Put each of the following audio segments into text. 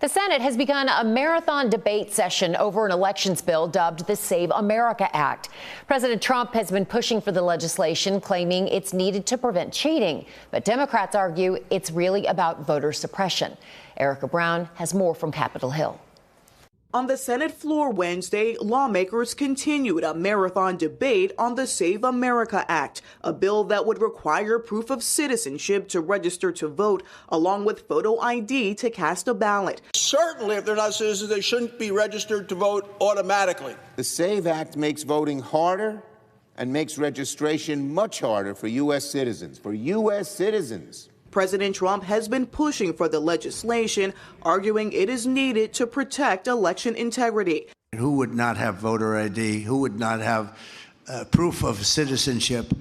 The Senate has begun a marathon debate session over an elections bill dubbed the Save America Act. President Trump has been pushing for the legislation, claiming it's needed to prevent cheating. But Democrats argue it's really about voter suppression. Erica Brown has more from Capitol Hill. On the Senate floor Wednesday, lawmakers continued a marathon debate on the Save America Act, a bill that would require proof of citizenship to register to vote, along with photo ID to cast a ballot. Certainly, if they're not citizens, they shouldn't be registered to vote automatically. The SAVE Act makes voting harder and makes registration much harder for U.S. citizens. President Trump has been pushing for the legislation, arguing it is needed to protect election integrity. Who would not have voter ID? Who would not have proof of citizenship?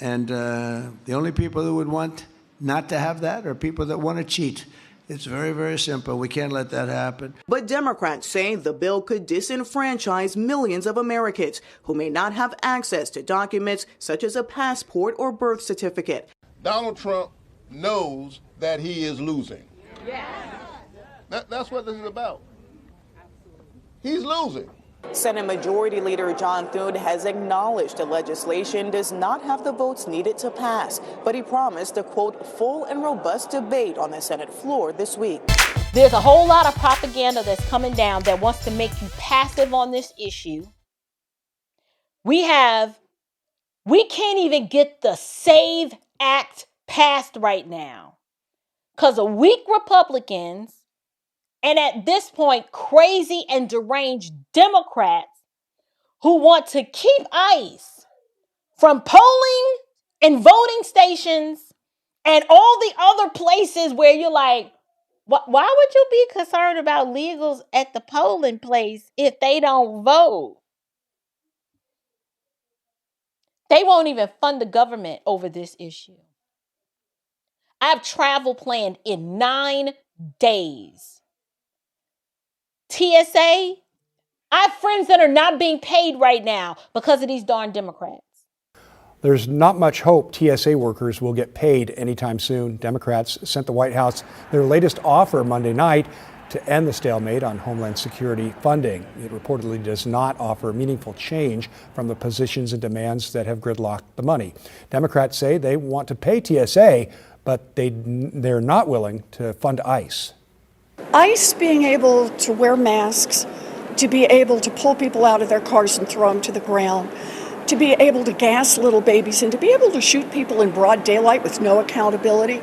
And the only people who would want not to have that are people that want to cheat. It's very, very simple. We can't let that happen. But Democrats say the bill could disenfranchise millions of Americans who may not have access to documents such as a passport or birth certificate. Donald Trump knows that he is losing. That's what this is about. He's losing. Senate Majority Leader John Thune has acknowledged the legislation does not have the votes needed to pass, but he promised a, quote, full and robust debate on the Senate floor this week. There's a whole lot of propaganda that's coming down that wants to make you passive on this issue. We can't even get the SAVE Act passed right now because of weak Republicans and at this point crazy and deranged Democrats who want to keep ICE from polling and voting stations and all the other places where you're like, why would you be concerned about legals at the polling place if they don't vote? They won't even fund the government over this issue. I have travel planned in 9 days. TSA, I have friends that are not being paid right now because of these darn Democrats. There's not much hope TSA workers will get paid anytime soon. Democrats sent the White House their latest offer Monday night to end the stalemate on Homeland Security funding. It reportedly does not offer meaningful change from the positions and demands that have gridlocked the money. Democrats say they want to pay TSA, but they're not willing to fund ICE. ICE being able to wear masks, to be able to pull people out of their cars and throw them to the ground, to be able to gas little babies, and to be able to shoot people in broad daylight with no accountability,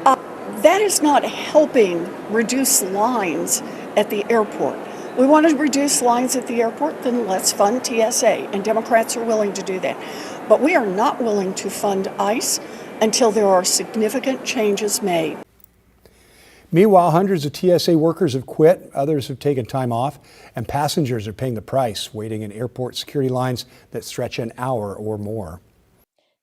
that is not helping reduce lines at the airport. We want to reduce lines at the airport, then let's fund TSA, and Democrats are willing to do that. But we are not willing to fund ICE until there are significant changes made. Meanwhile, hundreds of TSA workers have quit, others have taken time off, and passengers are paying the price, waiting in airport security lines that stretch an hour or more.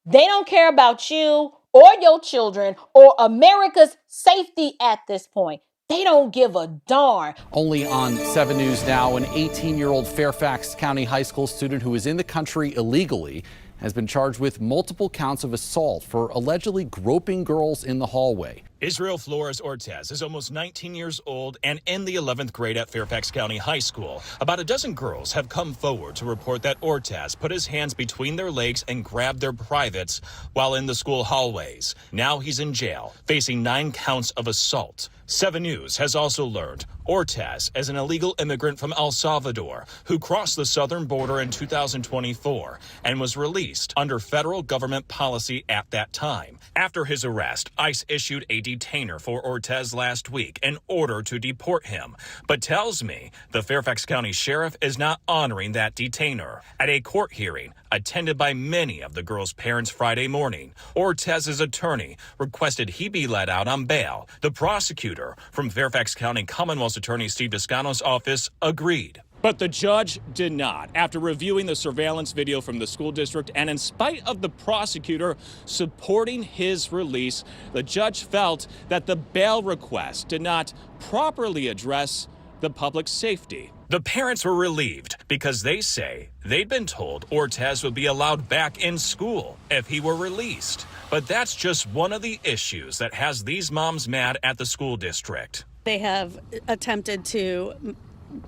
They don't care about you or your children or America's safety at this point. They don't give a darn. Only on 7 News Now, an 18-year-old Fairfax County high school student who is in the country illegally has been charged with multiple counts of assault for allegedly groping girls in the hallway. Israel Flores Ortez is almost 19 years old and in the 11th grade at Fairfax County High School. About a dozen girls have come forward to report that Ortez put his hands between their legs and grabbed their privates while in the school hallways. Now he's in jail, facing 9 counts of assault. 7 News has also learned Ortez is an illegal immigrant from El Salvador who crossed the southern border in 2024 and was released under federal government policy at that time. After his arrest, ICE issued a detainer for Ortez last week in order to deport him, but tells me the Fairfax County Sheriff is not honoring that detainer. At a court hearing attended by many of the girls' parents Friday morning, Ortez's attorney requested he be let out on bail. The prosecutor from Fairfax County Commonwealth's Attorney Steve Descano's office agreed. But the judge did not. After reviewing the surveillance video from the school district and in spite of the prosecutor supporting his release, the judge felt that the bail request did not properly address the public safety. The parents were relieved because they say they'd been told Ortez would be allowed back in school if he were released. But that's just one of the issues that has these moms mad at the school district. They have attempted to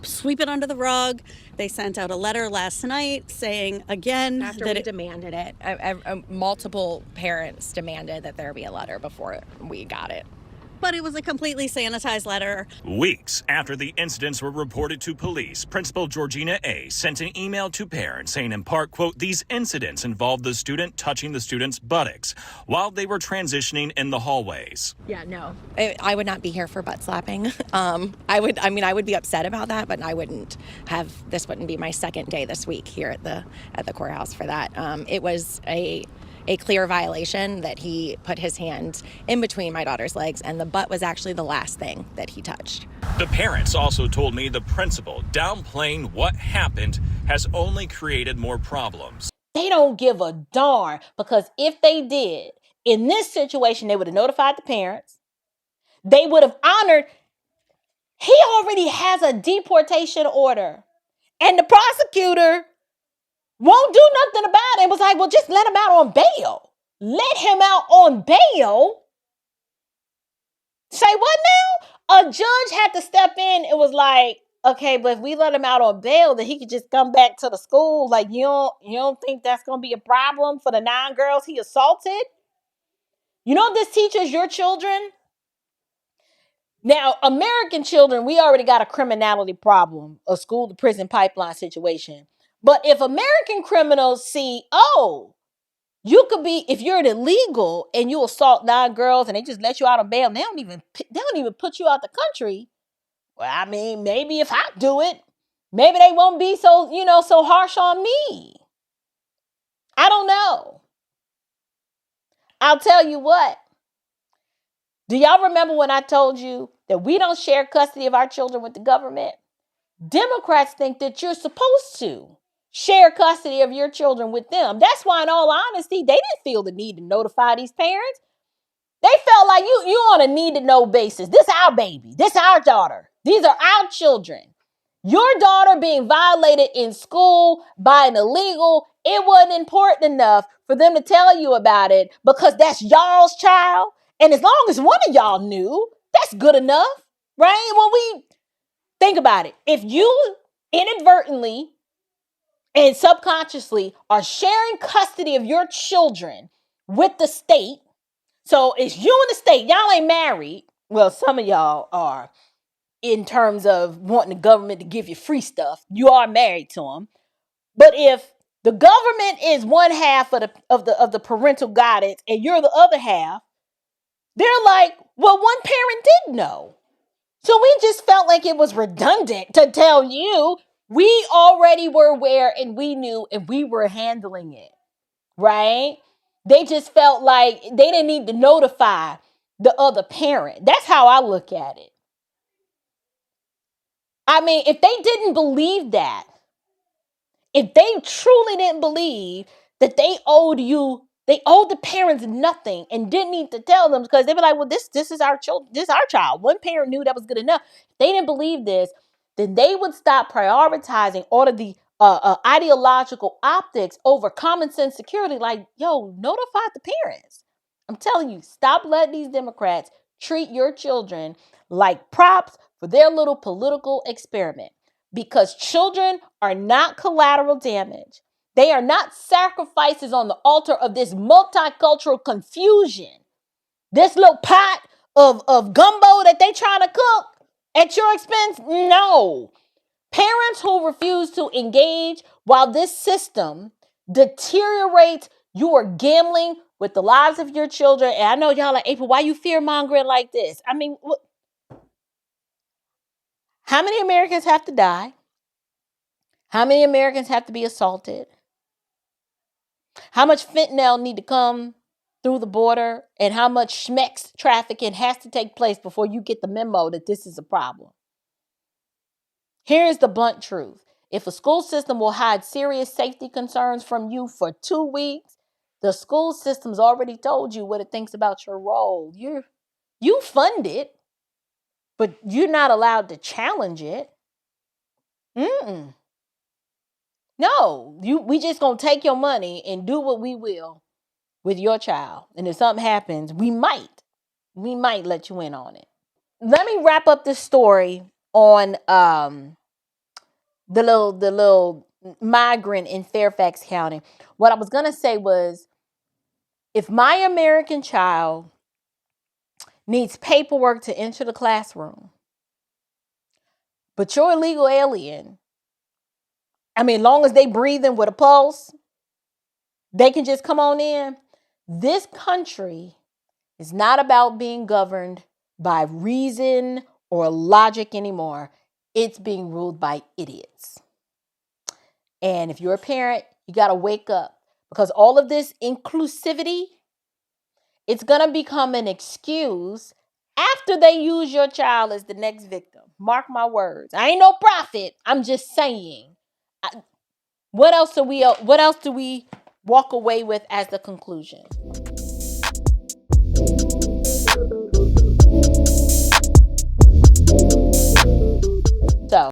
sweep it under the rug. They sent out a letter last night saying again after that we demanded it. Multiple parents demanded that there be a letter before we got it. But it was a completely sanitized letter. Weeks after the incidents were reported to police, Principal Georgina A. sent an email to parents saying in part, quote, these incidents involved the student touching the student's buttocks while they were transitioning in the hallways. Yeah, no. I would not be here for butt slapping. I would be upset about that, but this wouldn't be my second day this week here at the courthouse for that. It was a clear violation that he put his hand in between my daughter's legs, and the butt was actually the last thing that he touched. The parents also told me the principal downplaying what happened has only created more problems. They don't give a darn, because if they did, in this situation, they would have notified the parents. They would have honored. He already has a deportation order, and the prosecutor won't do nothing about it. It was like, well, just let him out on bail. Let him out on bail? Say what now? A judge had to step in. It was like, okay, but if we let him out on bail, then he could just come back to the school. Like, you don't think that's going to be a problem for the 9 girls he assaulted? You know this teaches your children? Now, American children, we already got a criminality problem, a school to prison pipeline situation. But if American criminals see, oh, you could be, if you're an illegal and you assault 9 girls and they just let you out on bail, and they don't even put you out the country. Well, I mean, maybe if I do it, maybe they won't be so harsh on me. I don't know. I'll tell you what. Do y'all remember when I told you that we don't share custody of our children with the government? Democrats think that you're supposed to share custody of your children with them. That's why, in all honesty, they didn't feel the need to notify these parents. They felt like you on a need-to-know basis. This our baby. This our daughter. These are our children. Your daughter being violated in school by an illegal, it wasn't important enough for them to tell you about it because that's y'all's child. And as long as one of y'all knew, that's good enough, right? When we think about it, if you inadvertently and subconsciously are sharing custody of your children with the state, so it's you and the state, y'all ain't married. Well, some of y'all are in terms of wanting the government to give you free stuff. You are married to them. But if the government is one half of the parental guidance and you're the other half, they're like, well, one parent did know. So we just felt like it was redundant to tell you. We already were aware and we knew and we were handling it, right? They just felt like they didn't need to notify the other parent. That's how I look at it. I mean, if they didn't believe that, if they truly didn't believe that they owed the parents nothing and didn't need to tell them because they'd be like, well, this is our child. This is our child. One parent knew that was good enough. If they didn't believe this, then they would stop prioritizing all of the ideological optics over common sense security. Like, yo, notify the parents. I'm telling you, stop letting these Democrats treat your children like props for their little political experiment. Because children are not collateral damage. They are not sacrifices on the altar of this multicultural confusion. This little pot of gumbo that they trying to cook at your expense? No. Parents who refuse to engage while this system deteriorates, you are gambling with the lives of your children. And I know y'all like, April, why you fear-mongering like this? I mean, how many Americans have to die? How many Americans have to be assaulted? How much fentanyl need to come through the border? And how much schmex trafficking has to take place before you get the memo that this is a problem? Here's the blunt truth. If a school system will hide serious safety concerns from you for 2 weeks, the school system's already told you what it thinks about your role. You fund it, but you're not allowed to challenge it. No, we just gonna take your money and do what we will with your child. And if something happens, we might let you in on it. let me wrap up this story on the little migrant in Fairfax County. What I was gonna say was, if my American child needs paperwork to enter the classroom, but you're a legal alien, I mean, long as they breathing with a pulse, they can just come on in. This country is not about being governed by reason or logic anymore. It's being ruled by idiots. And if you're a parent, you got to wake up, because all of this inclusivity, it's going to become an excuse after they use your child as the next victim. Mark my words. I ain't no prophet. I'm just saying. What else do we walk away with as the conclusion?